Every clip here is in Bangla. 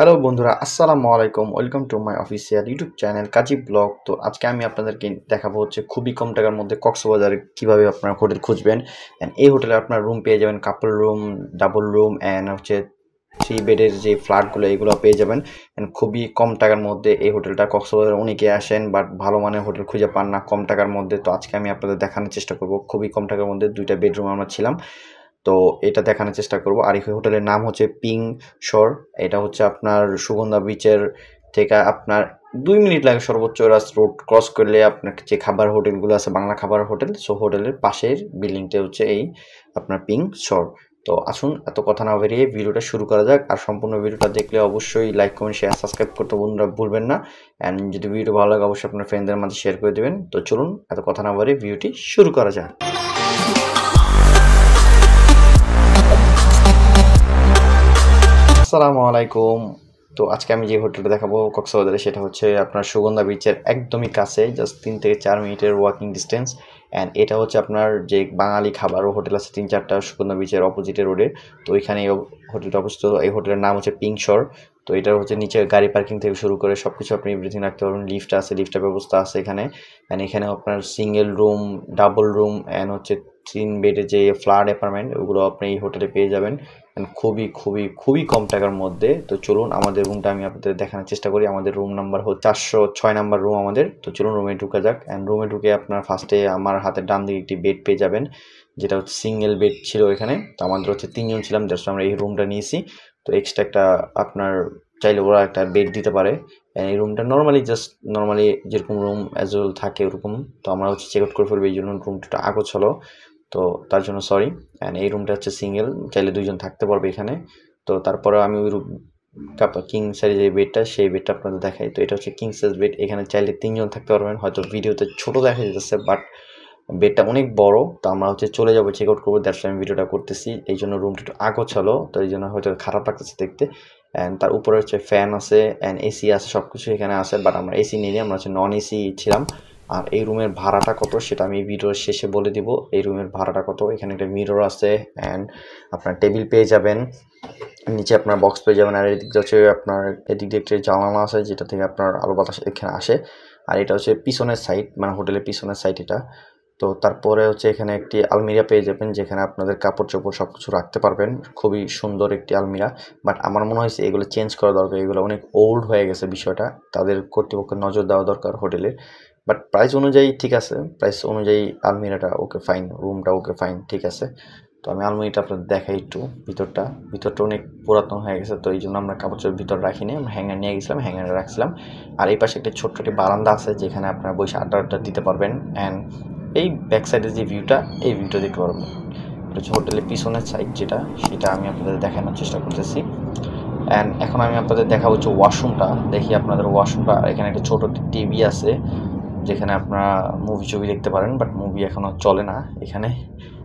হ্যালো বন্ধুরা, আসসালামু আলাইকুম। Welcome to my official YouTube channel Kazi blog. তো আজকে আমি আপনাদেরকে দেখাবো হচ্ছে খুবই কম টাকার মধ্যে কক্সবাজারে কীভাবে আপনারা হোটেল খুঁজবেন। অ্যান্ড এই হোটেলে আপনার রুম পেয়ে যাবেন, কাপল রুম, ডাবল রুম অ্যান্ড হচ্ছে 3 বেডের যে ফ্ল্যাটগুলো এগুলো পেয়ে যাবেন। অ্যান্ড খুবই কম টাকার মধ্যে এই হোটেলটা কক্সবাজারে অনেকে আসেন বাট ভালো মানের হোটেল খুঁজে পান না কম টাকার মধ্যে। তো আজকে আমি আপনাদের দেখানোর চেষ্টা করব খুবই কম টাকার মধ্যে 2টা বেডরুম আমরা ছিলাম। তো এটা দেখানোর চেষ্টা করব। আর এই হোটেলের নাম হচ্ছে পিং শোর। এটা হচ্ছে আপনার সুগন্ধা বিচের থেকে আপনার 2 মিনিট লাগে সর্বোচ্চ। রোড ক্রস করলে আপনার যে খাবার হোটেলগুলো আছে, বাংলা খাবার হোটেল, সো হোটেলের পাশের বিল্ডিংটা হচ্ছে এই আপনার পিং শোর। তো আসুন এত কথা না বেরিয়ে ভিডিওটা শুরু করা যাক। আর সম্পূর্ণ ভিডিওটা দেখলে অবশ্যই লাইক, কমেন্ট, শেয়ার, সাবস্ক্রাইব করতে বন্ধুরা ভুলবেন না। অ্যান্ড যদি ভিডিও ভালো লাগে অবশ্যই আপনার ফ্রেন্ডদের মাঝে শেয়ার করে দেবেন। তো চলুন এত কথা না বেরিয়ে ভিডিওটি শুরু করা যাক। আসসালামু আলাইকুম। তো আজকে আমি যে হোটেলটা দেখাবো কক্সবাজারে সেটা হচ্ছে আপনার সুগন্ধা বিচের একদমই কাছে, জাস্ট 3 থেকে 4 মিনিটের ওয়াকিং ডিস্টেন্স। অ্যান্ড এটা হচ্ছে আপনার যে বাঙালি খাবারও হোটেল আছে 3-4টা সুগন্ধা বিচের অপোজিটে রোডে। তো ওইখানে এই হোটেলটা অবস্থিত। এই হোটেলের নাম হচ্ছে পিং শোর। তো এটা হচ্ছে নিচে গাড়ি পার্কিং থেকে শুরু করে সব কিছু আপনি এভরিথিং রাখতে পারবেন। লিফট আছে, লিফটের ব্যবস্থা আছে এখানে। অ্যান্ড এখানেও আপনার single room, double room and হচ্ছে 3 বেডের যে ফ্ল্যাট অ্যাপার্টমেন্ট ওগুলো আপনি এই হোটেলে পেয়ে যাবেন খুবই খুবই খুবই কম টাকার মধ্যে। তো চলুন আমাদের রুমটা আমি আপনাদের দেখানোর চেষ্টা করি। আমাদের রুম নাম্বার হচ্ছে 406 নাম্বার রুম আমাদের। তো চলুন রুমে ঢুকা যাক। অ্যান্ড রুমে ঢুকে আপনার ফার্স্টে আমার হাতের ডান দিকে একটি বেড পেয়ে যাবেন, যেটা হচ্ছে সিঙ্গেল বেড ছিল এখানে। তো আমাদের হচ্ছে 3 জন ছিলাম, জাস্ট আমরা এই রুমটা নিয়েছি। তো এক্সট্রা একটা আপনার চাইলে ওরা একটা বেড দিতে পারে। এই রুমটা নর্মালি যেরকম রুম অ্যাজ ওয়েল থাকে ওরকম। তো আমরা হচ্ছে চেক আউট করে ফেলবো, এই জন্য রুমটা আগোছালো। তো তার জন্য সরি। অ্যান্ড এই রুমটা হচ্ছে সিঙ্গেল, চাইলে 2 জন থাকতে পারবে এখানে। তো তারপরে আমি ওই কিং সাইজের যে বেডটা সেই বেডটা আপনাদের দেখাই। তো এটা হচ্ছে কিং সাইজ বেড, এখানে চাইলে 3 জন থাকতে পারবেন। হয়তো ভিডিওতে ছোট দেখা যাচ্ছে বাট বেডটা অনেক বড়। তো আমরা হচ্ছে চলে যাবো, চেক আউট করবো, দ্যাটস আমি ভিডিওটা করতেছি। এই জন্য রুমটা একটু আগোছালো, তো এই জন্য হয়তো খারাপ লাগতেছে দেখতে। অ্যান্ড তার উপরে হচ্ছে ফ্যান আছে অ্যান্ড এসি আছে, সব কিছু এখানে আছে বাট আমরা এসি নিয়ে আমরা হচ্ছে নন এসি ছিলাম। আর এই রুমের ভাড়াটা কত সেটা আমি এই ভিডিওর শেষে বলে দিব। এই রুমের ভাড়াটা কত। এখানে একটা মিরর আছে অ্যান্ড আপনার টেবিল পেয়ে যাবেন, নিচে আপনার বক্স পেয়ে যাবেন। আর এদিক দিয়ে হচ্ছে আপনার এদিক দিয়ে একটা জানালা আছে যেটা থেকে আপনার আলো বাতাস এখানে আসে। আর এটা হচ্ছে পিছনের সাইড, মানে হোটেলের পিছনের সাইড এটা। তো তারপরে হচ্ছে এখানে একটি আলমিরা পেয়ে যাবেন যেখানে আপনাদের কাপড় চোপড় সব কিছু রাখতে পারবেন। খুবই সুন্দর একটি আলমিরা, বাট আমার মনে হয়েছে এগুলো চেঞ্জ করা দরকার। এগুলো অনেক ওল্ড হয়ে গেছে বিষয়টা, তাদের কর্তৃপক্ষের নজর দেওয়া দরকার হোটেলের। বাট প্রাইস অনুযায়ী ঠিক আছে, প্রাইস অনুযায়ী আলমিরাটা ওকে ফাইন, রুমটা ওকে ফাইন, ঠিক আছে। তো আমি আলমারিটা আপনাদের দেখাই একটু। ভিতরটা অনেক পুরাতন হয়ে গেছে, তো এই জন্য আমরা কাপড় চোপড় ভিতর রাখিনি, আমরা হ্যাঙ্গার নিয়ে গেছিলাম, হ্যাঙ্গারে রাখছিলাম। আর এই পাশে একটা ছোট্ট একটি বারান্দা আছে যেখানে আপনারা বসে আড্ডা দিতে পারবেন। অ্যান্ড এই ব্যাক সাইডের যে ভিউটা, এই ভিউটা দেখতে পারবেন। এটা হচ্ছে হোটেলের পিছনের সাইড যেটা, সেটা আমি আপনাদের দেখানোর চেষ্টা করতেছি। অ্যান্ড এখন আমি আপনাদের দেখাবো হচ্ছে ওয়াশরুমটা। দেখি আপনাদের ওয়াশরুমটা। এখানে একটা ছোটো টিভি আছে যেখানে আপনারা ছবি দেখতে পারেন, বাট মুভি এখনও চলে না এখানে।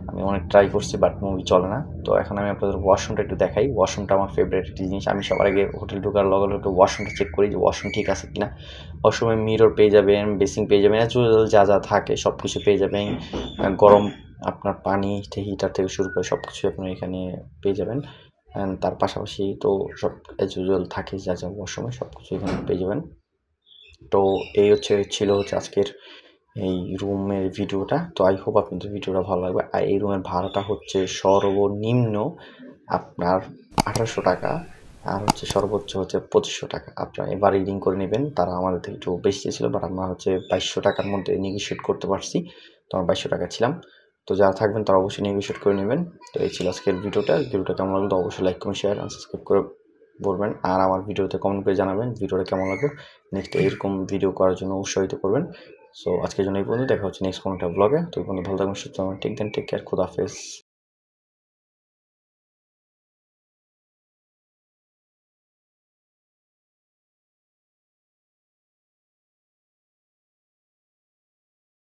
আমি অনেক ট্রাই করছি বাট মুভি চলে না। তো এখন আমি আপনাদের ওয়াশরুমটা একটু দেখাই। ওয়াশরুমটা আমার ফেভারিট একটি জিনিস। আমি সবার আগে হোটেল ঢোকার লগে লগে ওয়াশরুমটা চেক করি যে ওয়াশরুম ঠিক আছে কিনা। ওয়াশরুমে মিরর পেয়ে যাবেন, বেসিং পেয়ে যাবেন, ন্যাচুরাল যা যা থাকে সব কিছু পেয়ে যাবেন। গরম আপনার পানি থেকে হিটার থেকে শুরু করে সব কিছুই আপনারা এখানে পেয়ে যাবেন। অ্যান্ড তার পাশাপাশি তো সব অ্যাজ ইউজুয়াল থাকে যা যা ওয়াশরুমে সব কিছু এখানে পেয়ে যাবেন। তো এই ছিল আজকের এই রুমের ভিডিওটা। তো আই হোপ আপনাদের ভিডিওটা ভালো লাগবে। আর এই রুমের ভাড়াটা হচ্ছে সর্বনিম্ন আপনার 1800 টাকা, আর হচ্ছে সর্বোচ্চ হচ্ছে 2500 টাকা। আপনারা এবার রিডিং করে নেবেন। তারা আমাদের থেকে একটু বেশি ছিল বাট আমরা হচ্ছে 2200 টাকার মধ্যে নেগোশিয়েট করতে পারছি। তো আমরা 2200 টাকা ছিলাম। তো যারা থাকবেন তারা অবশ্যই নেগোশিয়েট করে নেবেন। তো এই ছিল আজকের ভিডিওটা। ভিডিওটা কেমন লাগলো অবশ্যই like, comment, share and subscribe করে বলবেন। আর আমার ভিডিওতে কমেন্ট করে জানাবেন ভিডিওটা কেমন লাগলো। নেক্সট এরকম ভিডিও করার জন্য উৎসাহিত করবেন। সো আজকের জন্য এই পর্যন্ত। দেখা হচ্ছে নেক্সট কোনো একটা ব্লগে। তো এই পর্যন্ত ভালো থাকবেন, সুস্থ থাকবেন। টেক কেয়ার, খোদা হাফেজ।